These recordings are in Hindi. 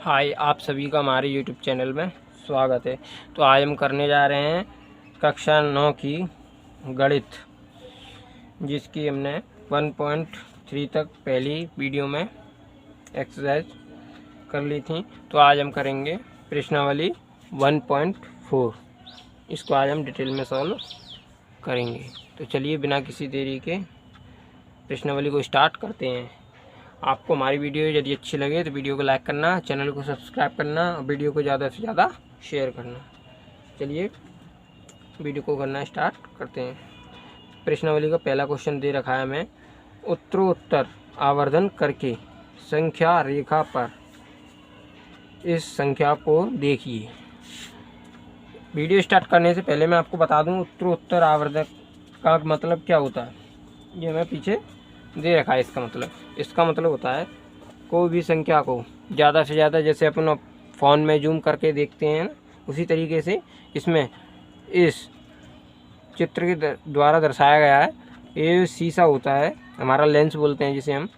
हाय, आप सभी का हमारे यूट्यूब चैनल में स्वागत है। तो आज हम करने जा रहे हैं कक्षा 9 की गणित, जिसकी हमने 1.3 तक पहली वीडियो में एक्सरसाइज कर ली थी। तो आज हम करेंगे प्रश्नावली 1.4। इसको आज हम डिटेल में सॉल्व करेंगे। तो चलिए बिना किसी देरी के प्रश्नावली को स्टार्ट करते हैं। आपको हमारी वीडियो यदि अच्छी लगे तो वीडियो को लाइक करना, चैनल को सब्सक्राइब करना और वीडियो को ज़्यादा से ज़्यादा शेयर करना। चलिए वीडियो को करना स्टार्ट करते हैं। प्रश्नावली का पहला क्वेश्चन दे रखा है हमें, उत्तरोत्तर आवर्धन करके संख्या रेखा पर इस संख्या को देखिए। वीडियो स्टार्ट करने से पहले मैं आपको बता दूं उत्तरोत्तर आवर्धन का मतलब क्या होता है। ये मैं पीछे दे रखा है। इसका मतलब होता है कोई भी संख्या को ज़्यादा से ज़्यादा, जैसे अपन फ़ोन में जूम करके देखते हैं, उसी तरीके से इसमें इस चित्र के द्वारा दर्शाया गया है। ये शीशा होता है, हमारा लेंस बोलते हैं जिसे हम,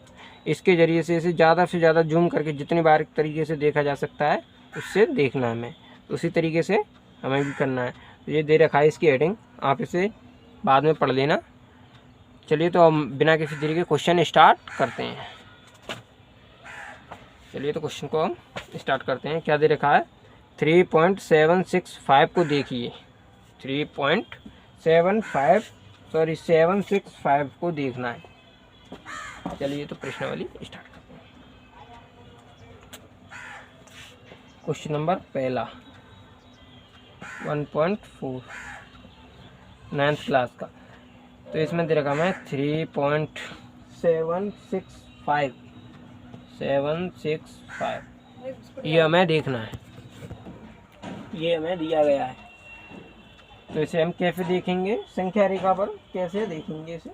इसके ज़रिए से इसे ज़्यादा से ज़्यादा जूम करके जितनी बारीक तरीके से देखा जा सकता है उससे देखना है हमें। उसी तरीके से हमें भी करना है। तो ये दे रखा है इसकी हेडिंग, आप इसे बाद में पढ़ लेना। चलिए तो हम बिना किसी देरी के क्वेश्चन स्टार्ट करते हैं। चलिए तो क्वेश्चन को हम स्टार्ट करते हैं। क्या दे रखा है, 3.765 को देखिए। 765 को देखना है। चलिए तो प्रश्नावली स्टार्ट करते हैं। क्वेश्चन नंबर पहला 1.4 9th क्लास का। तो इसमें दे रखा है 3.765 ये हमें देखना है, ये हमें दिया गया है। तो इसे हम कैसे देखेंगे, संख्या रेखा पर कैसे देखेंगे इसे।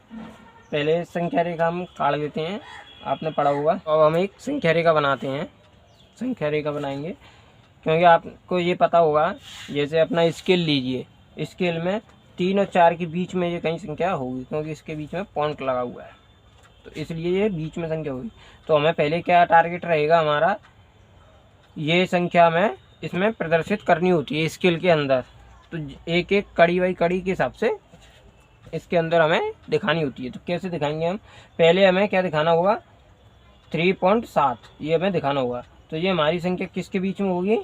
पहले संख्या रेखा हम काट देते हैं, आपने पढ़ा होगा। अब हम एक संख्या रेखा बनाते हैं। संख्या रेखा बनाएंगे क्योंकि आपको ये पता होगा, जैसे अपना स्केल लीजिए, स्केल में 3 और 4 के बीच में ये कहीं संख्या होगी, क्योंकि इसके बीच में पॉइंट लगा हुआ है, तो इसलिए ये बीच में संख्या होगी। तो हमें पहले क्या टारगेट रहेगा हमारा, ये संख्या हमें इसमें प्रदर्शित करनी होती है स्केल के अंदर। तो एक एक कड़ी बाई कड़ी के हिसाब से इसके अंदर हमें दिखानी होती है। तो कैसे दिखाएंगे हम, पहले हमें क्या दिखाना होगा, 3.7 ये हमें दिखाना होगा। तो ये हमारी संख्या किसके बीच में होगी,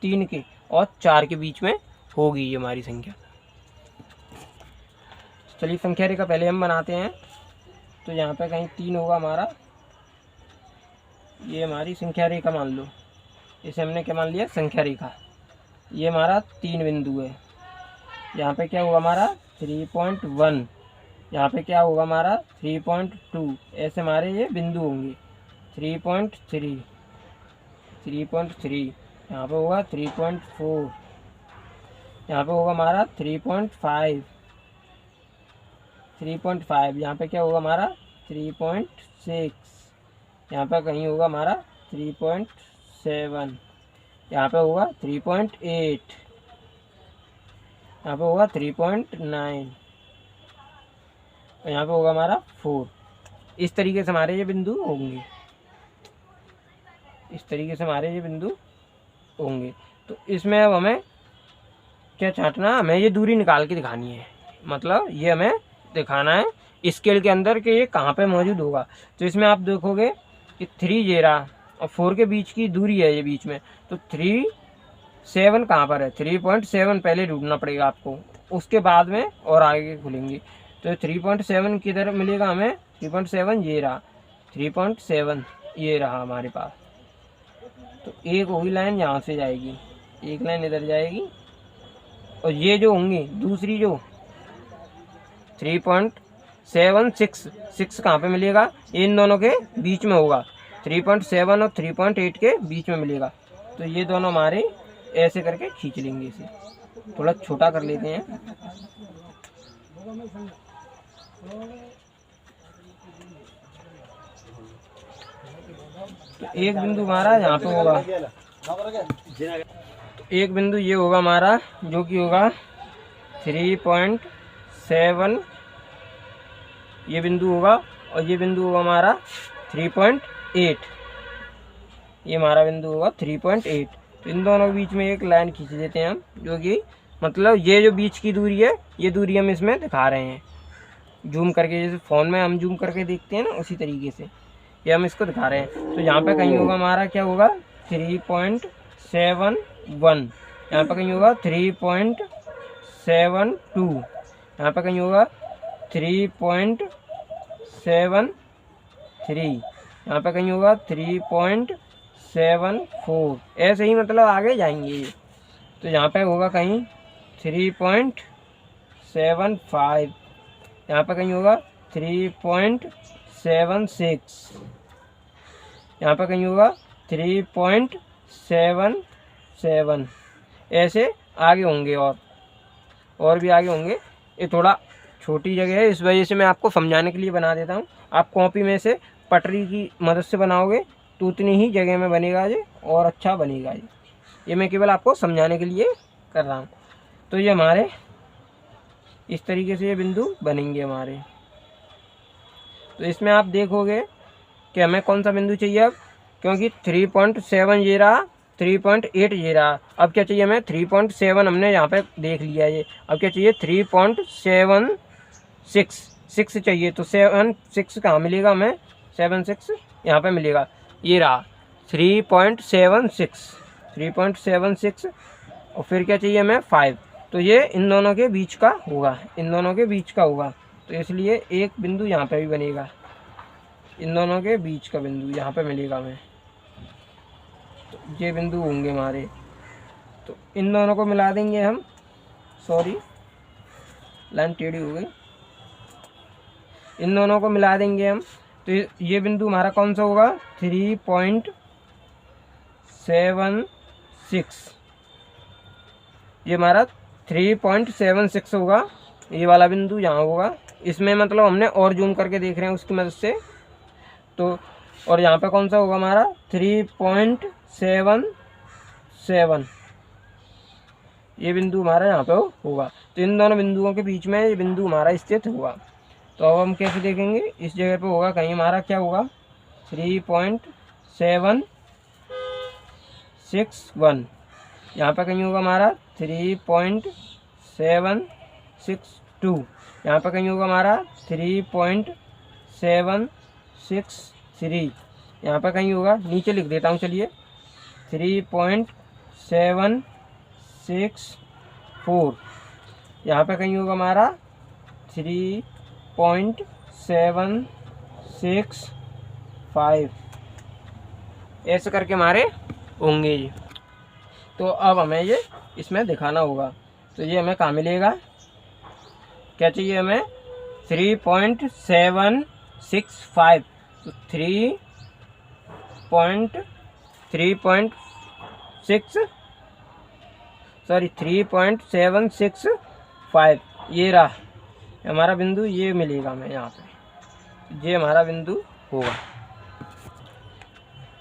3 के और 4 के बीच में होगी ये हमारी संख्या। चलिए संख्या रेखा पहले हम बनाते हैं। तो यहाँ पे कहीं 3 होगा हमारा, ये हमारी संख्या रेखा मान लो, इसे हमने क्या मान लिया, संख्या रेखा। ये हमारा 3 बिंदु है। यहाँ पे क्या होगा हमारा 3.1, यहाँ पे क्या होगा हमारा 3.2, ऐसे हमारे ये बिंदु होंगे। 3.3, यहाँ पे होगा 3.4, यहाँ पे होगा हमारा 3.5, यहाँ पे क्या होगा हमारा 3.6, यहाँ पे कहीं होगा हमारा 3.7, यहाँ पे होगा 3.8, यहाँ पे होगा 3.9 और यहाँ पे होगा हमारा 4। इस तरीके से हमारे ये बिंदु होंगे, तो इसमें अब हमें क्या चाटना, हमें ये दूरी निकाल के दिखानी है। मतलब ये हमें दिखाना है स्केल के अंदर कि ये कहाँ पे मौजूद होगा। तो इसमें आप देखोगे कि 3 ये रहा और 4 के बीच की दूरी है ये बीच में। तो 3.7 कहाँ पर है, 3.7 पहले ढूंढना पड़ेगा आपको, उसके बाद में और आगे खुलेंगे। तो 3.7 किधर मिलेगा हमें, 3.7 ये रहा, 3.7 ये रहा हमारे पास। तो एक वही लाइन यहाँ से जाएगी, एक लाइन इधर जाएगी, और ये जो होंगी दूसरी जो 3.76 कहाँ पे मिलेगा, इन दोनों के बीच में होगा। 3.7 और 3.8 के बीच में मिलेगा। तो ये दोनों हमारे ऐसे करके खींच लेंगे। इसे थोड़ा छोटा कर लेते हैं। तो एक बिंदु हमारा यहाँ पे होगा, तो एक बिंदु ये होगा हमारा, जो कि होगा 3.7 ये बिंदु होगा, और ये बिंदु होगा हमारा 3.8, ये हमारा बिंदु होगा 3.8। तो इन दोनों के बीच में एक लाइन खींच देते हैं हम, जो कि मतलब ये जो बीच की दूरी है ये दूरी हम इसमें दिखा रहे हैं जूम करके, जैसे फ़ोन में हम जूम करके देखते हैं ना, उसी तरीके से ये हम इसको दिखा रहे हैं। तो यहाँ पे कहीं होगा हमारा क्या होगा 3.71, यहाँ पे कहीं होगा 3.72, यहाँ पे कहीं होगा 3.73, यहाँ पे कहीं होगा 3.74। ऐसे ही मतलब आगे जाएंगे। तो यहाँ पे होगा कहीं 3.75, यहाँ पे कहीं होगा 3.76, यहाँ पे कहीं होगा 3.77। ऐसे आगे होंगे और भी आगे होंगे। ये थोड़ा छोटी जगह है, इस वजह से मैं आपको समझाने के लिए बना देता हूँ। आप कॉपी में से पटरी की मदद से बनाओगे तो उतनी ही जगह में बनेगा ये, और अच्छा बनेगा ये मैं केवल आपको समझाने के लिए कर रहा हूँ। तो ये हमारे इस तरीके से ये बिंदु बनेंगे हमारे। तो इसमें आप देखोगे कि हमें कौन सा बिंदु चाहिए अब, क्योंकि 3.7 ये रहा, 3.8 ये रहा। अब क्या चाहिए हमें 3.7 हमने यहाँ पे देख लिया ये। अब क्या चाहिए 3.76 चाहिए। तो 7.6 कहाँ मिलेगा हमें, 7.6 यहाँ पे मिलेगा, ये रहा 3.76। और फिर क्या चाहिए हमें 5। तो ये इन दोनों के बीच का होगा, इन दोनों के बीच का होगा। तो इसलिए एक बिंदु यहाँ पे भी बनेगा, इन दोनों के बीच का बिंदु यहाँ पे मिलेगा हमें। तो ये बिंदु होंगे हमारे। तो इन दोनों को मिला देंगे हम, सॉरी लाइन टेढ़ी हो गई, इन दोनों को मिला देंगे हम। तो ये बिंदु हमारा कौन सा होगा 3.76, ये हमारा 3.76 होगा, ये वाला बिंदु यहाँ होगा। इसमें मतलब हमने और जूम करके देख रहे हैं उसकी मदद से। तो और यहाँ पे कौन सा होगा हमारा 3.77, ये बिंदु हमारा यहाँ पे होगा। तो इन दोनों बिंदुओं के बीच में ये बिंदु हमारा स्थित हुआ। तो अब हम कैसे देखेंगे, इस जगह पे होगा कहीं हमारा क्या होगा 3.761, यहाँ पे कहीं होगा हमारा 3.762, यहाँ पे कहीं होगा हमारा 3.763, यहाँ पे कहीं होगा, नीचे लिख देता हूँ चलिए 3.764, यहाँ पे कहीं होगा हमारा 3.765, ऐसे करके हमारे होंगे ये। तो अब हमें ये इसमें दिखाना होगा। तो ये हमें कहाँ मिलेगा, क्या चाहिए हमें 3.765। तो 3.765 ये रहा हमारा बिंदु, ये मिलेगा हमें यहाँ पे, ये हमारा बिंदु होगा।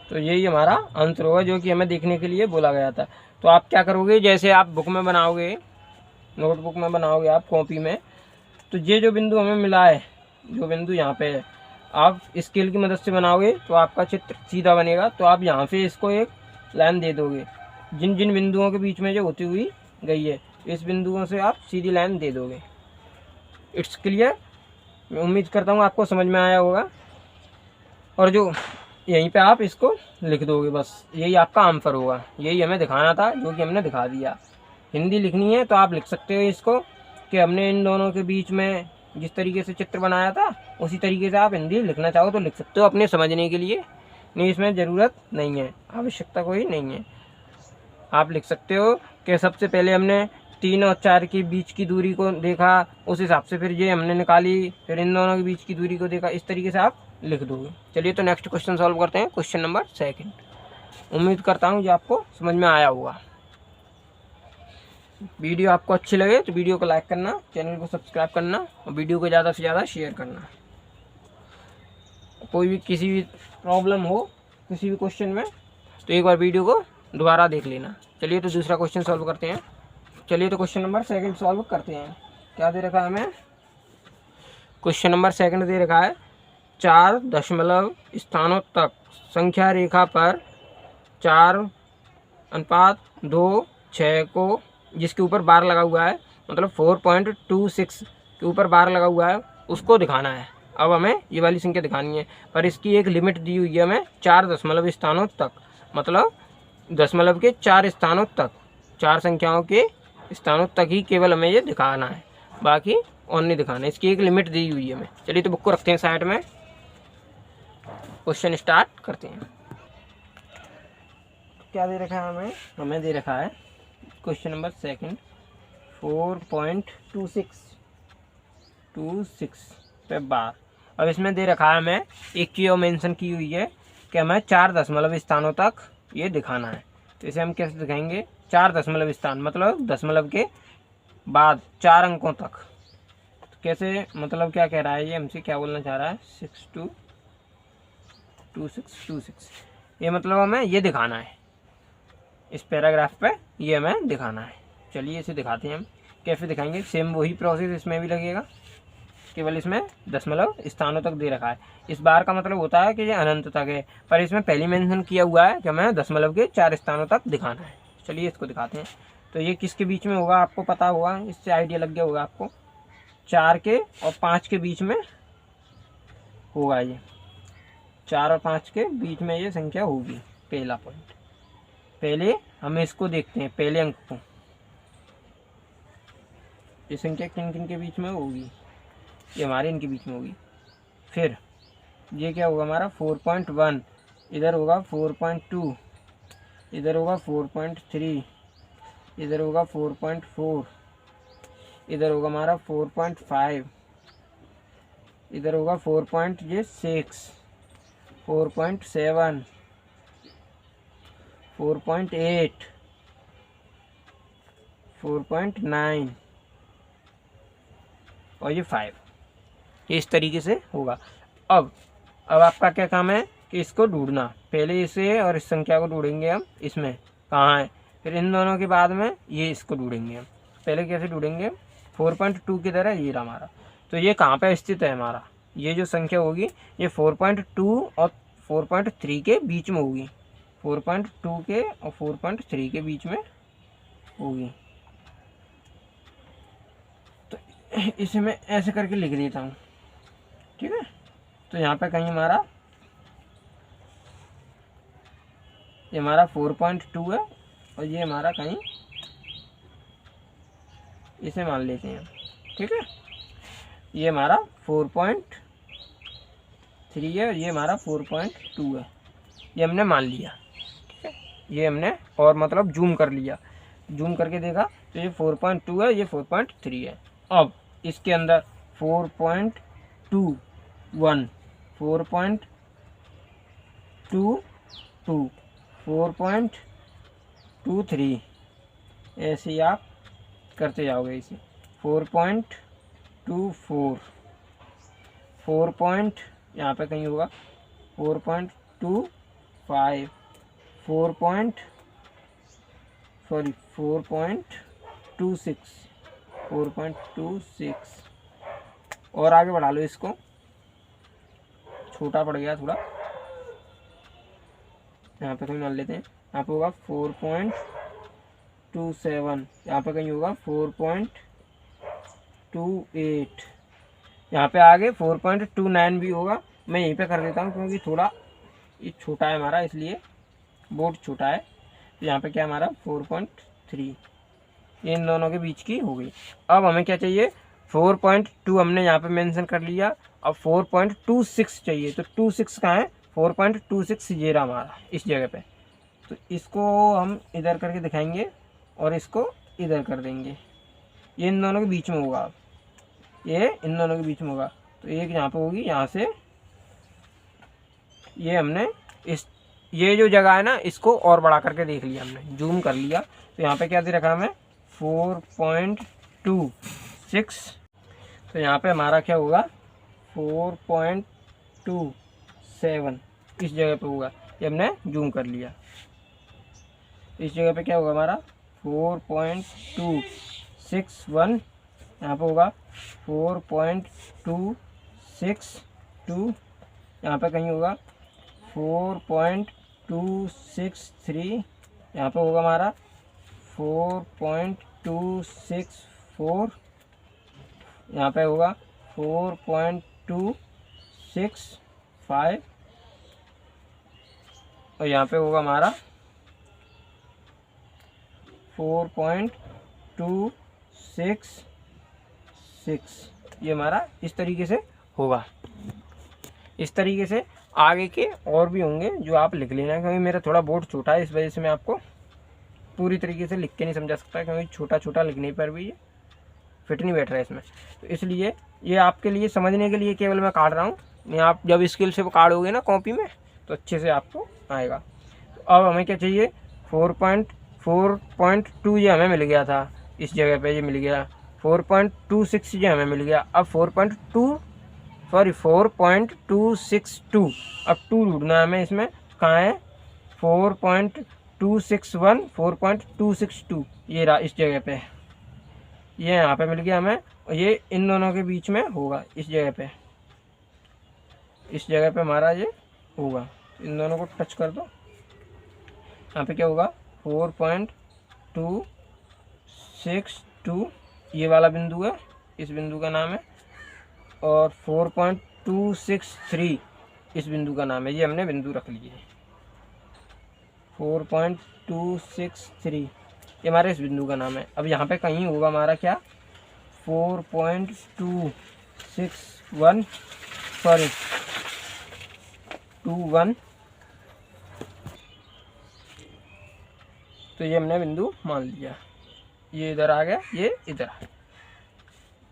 तो यही हमारा आंसर होगा जो कि हमें देखने के लिए बोला गया था। तो आप क्या करोगे, जैसे आप बुक में बनाओगे, नोटबुक में बनाओगे, आप कॉपी में, तो ये जो बिंदु हमें मिला है, जो बिंदु यहाँ पे है, आप स्केल की मदद से बनाओगे तो आपका चित्र सीधा बनेगा। तो आप यहाँ पे इसको एक लाइन दे दोगे, जिन जिन बिंदुओं के बीच में जो होती हुई गई है, इस बिंदुओं से आप सीधी लाइन दे दोगे। It's clear. मैं उम्मीद करता हूँ आपको समझ में आया होगा। और जो यहीं पे आप इसको लिख दोगे, बस यही आपका आंसर होगा। यही हमें दिखाना था, जो कि हमने दिखा दिया। हिंदी लिखनी है तो आप लिख सकते हो इसको कि हमने इन दोनों के बीच में जिस तरीके से चित्र बनाया था उसी तरीके से आप हिंदी लिखना चाहो तो लिख सकते हो अपने समझने के लिए। नहीं, इसमें ज़रूरत नहीं है, आवश्यकता कोई नहीं है। आप लिख सकते हो कि सबसे पहले हमने 3 और 4 के बीच की दूरी को देखा, उस हिसाब से फिर ये हमने निकाली, फिर इन दोनों के बीच की दूरी को देखा, इस तरीके से आप लिख दोगे। चलिए तो नेक्स्ट क्वेश्चन सॉल्व करते हैं, क्वेश्चन नंबर 2। उम्मीद करता हूँ ये आपको समझ में आया होगा। वीडियो आपको अच्छी लगे तो वीडियो को लाइक करना, चैनल को सब्सक्राइब करना और वीडियो को ज़्यादा से ज़्यादा शेयर करना। कोई भी किसी भी प्रॉब्लम हो किसी भी क्वेश्चन में तो एक बार वीडियो को दोबारा देख लेना। चलिए तो दूसरा क्वेश्चन सॉल्व करते हैं। चलिए तो क्वेश्चन नंबर 2 सॉल्व करते हैं। क्या दे रखा है हमें, क्वेश्चन नंबर 2 दे रखा है 4 दशमलव स्थानों तक संख्या रेखा पर 4:2:6 को, जिसके ऊपर बार लगा हुआ है, मतलब 4.26 के ऊपर बार लगा हुआ है, उसको दिखाना है। अब हमें ये वाली संख्या दिखानी है, पर इसकी एक लिमिट दी हुई है हमें 4 दशमलव स्थानों तक, मतलब दशमलव के 4 स्थानों तक, 4 संख्याओं के स्थानों तक ही केवल हमें ये दिखाना है, बाकी और नहीं दिखाना है। इसकी एक लिमिट दी हुई है हमें। चलिए तो बुक को रखते हैं साइड में, क्वेश्चन स्टार्ट करते हैं। क्या दे रखा है हमें? हमें दे रखा है क्वेश्चन नंबर सेकंड 4.26 पे बार। अब इसमें दे रखा है हमें एक चीज़ और मेंशन की हुई है कि हमें 4 दशमलव स्थानों तक ये दिखाना है। तो इसे हम कैसे दिखाएंगे? 4 दशमलव स्थान मतलब दशमलव के बाद 4 अंकों तक। तो कैसे, मतलब क्या कह रहा है ये हमसे, क्या बोलना चाह रहा है? 622626, ये मतलब हमें ये दिखाना है, इस पैराग्राफ पे ये हमें दिखाना है। चलिए इसे दिखाते हैं हम। कैसे दिखाएंगे? सेम वही प्रोसेस इसमें भी लगेगा, केवल इसमें दशमलव स्थानों तक दे रखा है। इस बार का मतलब होता है कि ये अनंत तक है, पर इसमें पहले मेंशन किया हुआ है कि हमें दशमलव के 4 स्थानों तक दिखाना है। चलिए इसको दिखाते हैं। तो ये किसके बीच में होगा आपको पता होगा, इससे आइडिया लग गया होगा आपको। 4 के और 5 के बीच में होगा ये, 4 और 5 के बीच में ये संख्या होगी। पहला पॉइंट, पहले हम इसको देखते हैं, पहले अंक को। ये संख्या किन किन के बीच में होगी? ये हमारे इनके बीच में होगी। फिर ये क्या होगा हमारा? 4.1, इधर होगा 4.2, इधर होगा 4.3, इधर होगा 4.4, इधर होगा हमारा 4.5, इधर होगा 4.6, 4.7, 4.8, 4.9 और ये 5। ये इस तरीके से होगा। अब आपका क्या काम है कि इसको ढूंढना। पहले इसे और इस संख्या को ढूंढेंगे हम, इसमें कहाँ है, फिर इन दोनों के बाद में ये इसको ढूंढेंगे हम। पहले कैसे ढूंढेंगे? 4.2 की तरह ये रहा हमारा, तो ये कहाँ पे स्थित है हमारा? ये जो संख्या होगी ये 4.2 और 4.3 के बीच में होगी, 4.2 के और 4.3 के बीच में होगी। तो इसे मैं ऐसे करके लिख देता हूँ, ठीक है। तो यहाँ पे कहीं हमारा ये हमारा 4.2 है और ये हमारा कहीं, इसे मान लेते हैं, ठीक है। ये हमारा 4.3 है और ये हमारा 4.2 है, ये हमने मान लिया, ठीक है। ये हमने और मतलब जूम कर लिया, जूम करके देखा तो ये 4.2 है, ये 4.3 है। अब इसके अंदर 4.21, 4.22, 4.23, ऐसे ही आप करते जाओगे इसे। 4.24, 4. यहाँ पे कहीं होगा 4.25, 4.26 और आगे बढ़ा लो इसको, छोटा पड़ गया थोड़ा, यहाँ पे कहीं मान लेते हैं। यहाँ पे होगा 4.27, यहाँ पे कहीं होगा 4.28, यहाँ पे आगे 4.29 भी होगा। मैं यहीं पे कर देता हूँ क्योंकि थोड़ा ये छोटा है हमारा, इसलिए बोर्ड छोटा है। तो यहाँ पे क्या हमारा 4.3, ये इन दोनों के बीच की हो गई। अब हमें क्या चाहिए? 4.2 हमने यहाँ पे मेंशन कर लिया। अब 4.26 चाहिए, तो 26 कहाँ है? 4.26 ये रहा हमारा इस जगह पे। तो इसको हम इधर करके दिखाएंगे और इसको इधर कर देंगे, ये इन दोनों के बीच में होगा। ये इन दोनों के बीच में होगा, तो एक यहाँ पे होगी, यहाँ से ये हमने इस, ये जो जगह है ना, इसको और बड़ा करके देख लिया हमने, जूम कर लिया। तो यहाँ पे क्या दे रखा हमें? 4.26। तो यहाँ पे हमारा क्या होगा? 4.27 इस जगह पे होगा, ये हमने जूम कर लिया। इस जगह पे क्या होगा हमारा? 4.261, यहाँ पे होगा 4.262, यहाँ पे कहीं होगा 4.2 4.263, यहाँ पे होगा हमारा 4.264, यहाँ पे होगा 4.265 और यहाँ पे होगा हमारा 4.266। ये हमारा इस तरीके से होगा। इस तरीके से आगे के और भी होंगे जो आप लिख लेना, क्योंकि मेरा थोड़ा बोर्ड छोटा है, इस वजह से मैं आपको पूरी तरीके से लिख के नहीं समझा सकता, क्योंकि छोटा छोटा लिखने पर भी ये फिट नहीं बैठ रहा है इसमें। तो इसलिए ये आपके लिए समझने के लिए केवल मैं काट रहा हूँ। नहीं, आप जब स्केल से काटोगे ना कॉपी में तो अच्छे से आपको आएगा। तो अब हमें क्या चाहिए, 4.2 ये हमें मिल गया था, इस जगह पे ये मिल गया। 4.26 ये हमें मिल गया। अब 4.262, अब 2 ढूंढना है हमें इसमें, कहाँ है, 4.261, 4.262 ये रहा इस जगह पे, ये यहाँ पे मिल गया हमें। और ये इन दोनों के बीच में होगा, इस जगह पे, इस जगह पे हमारा ये होगा। इन दोनों को टच कर दो, यहाँ पे क्या होगा, 4.262 ये वाला बिंदु है, इस बिंदु का नाम है। और 4.263 इस बिंदु का नाम है। ये हमने बिंदु रख लिए, 4.263 ये हमारे इस बिंदु का नाम है। अब यहाँ पे कहीं होगा हमारा क्या, 4.261 सॉरी 21, तो ये हमने बिंदु मान लिया। ये इधर आ गया, ये इधर,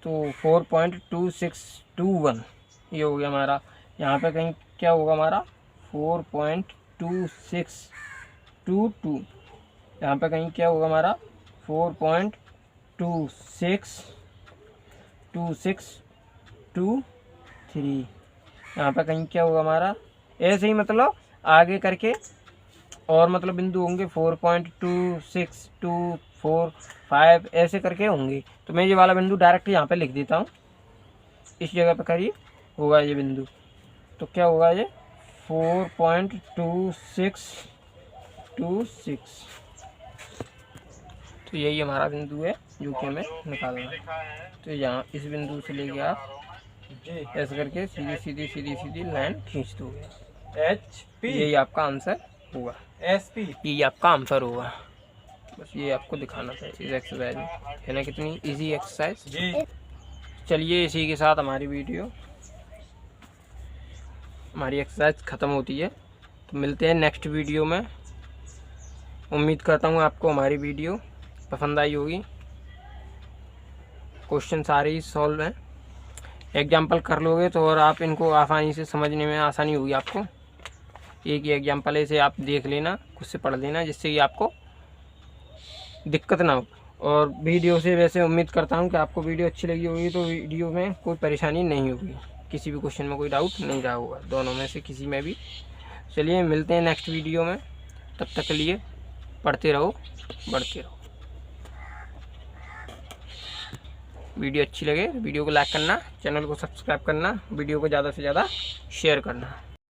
तो 4.2621 ये हो गया हमारा। यहाँ पे कहीं क्या होगा हमारा, 4.2622, यहाँ पे कहीं क्या होगा हमारा, 4.2623, यहाँ पे कहीं क्या होगा हमारा। ऐसे ही मतलब आगे करके और मतलब बिंदु होंगे 4.2625 ऐसे करके होंगे। तो मैं ये वाला बिंदु डायरेक्ट यहाँ पे लिख देता हूँ, इस जगह पे करीब होगा ये बिंदु। तो क्या होगा ये 4.2626, तो यही हमारा बिंदु है जो कि हमें निकालना है। तो यहाँ इस बिंदु से लेके आप ऐसे करके सीधी सीधी सीधी सीधी लाइन खींच दोगे, HP यही आपका आंसर होगा, SP यही आपका आंसर होगा। बस ये आपको दिखाना था इस एक्सरसाइज में, है ना, कितनी इजी एक्सरसाइज जी। चलिए इसी के साथ हमारी एक्सरसाइज ख़त्म होती है। तो मिलते हैं नेक्स्ट वीडियो में। उम्मीद करता हूँ आपको हमारी वीडियो पसंद आई होगी। क्वेश्चन सारे ही सॉल्व हैं, एग्जाम्पल कर लोगे तो और आप इनको आसानी से समझने में आसानी होगी आपको। एक ही एग्जाम्पल ऐसे आप देख लेना, खुद से पढ़ लेना, जिससे कि आपको दिक्कत ना हो। और वीडियो से वैसे उम्मीद करता हूँ कि आपको वीडियो अच्छी लगी होगी, तो वीडियो में कोई परेशानी नहीं होगी, किसी भी क्वेश्चन में कोई डाउट नहीं रहा होगा, दोनों में से किसी में भी। चलिए मिलते हैं नेक्स्ट वीडियो में, तब तक के लिए पढ़ते रहो, बढ़ते रहो। वीडियो अच्छी लगे तो वीडियो को लाइक करना, चैनल को सब्सक्राइब करना, वीडियो को ज़्यादा से ज़्यादा शेयर करना।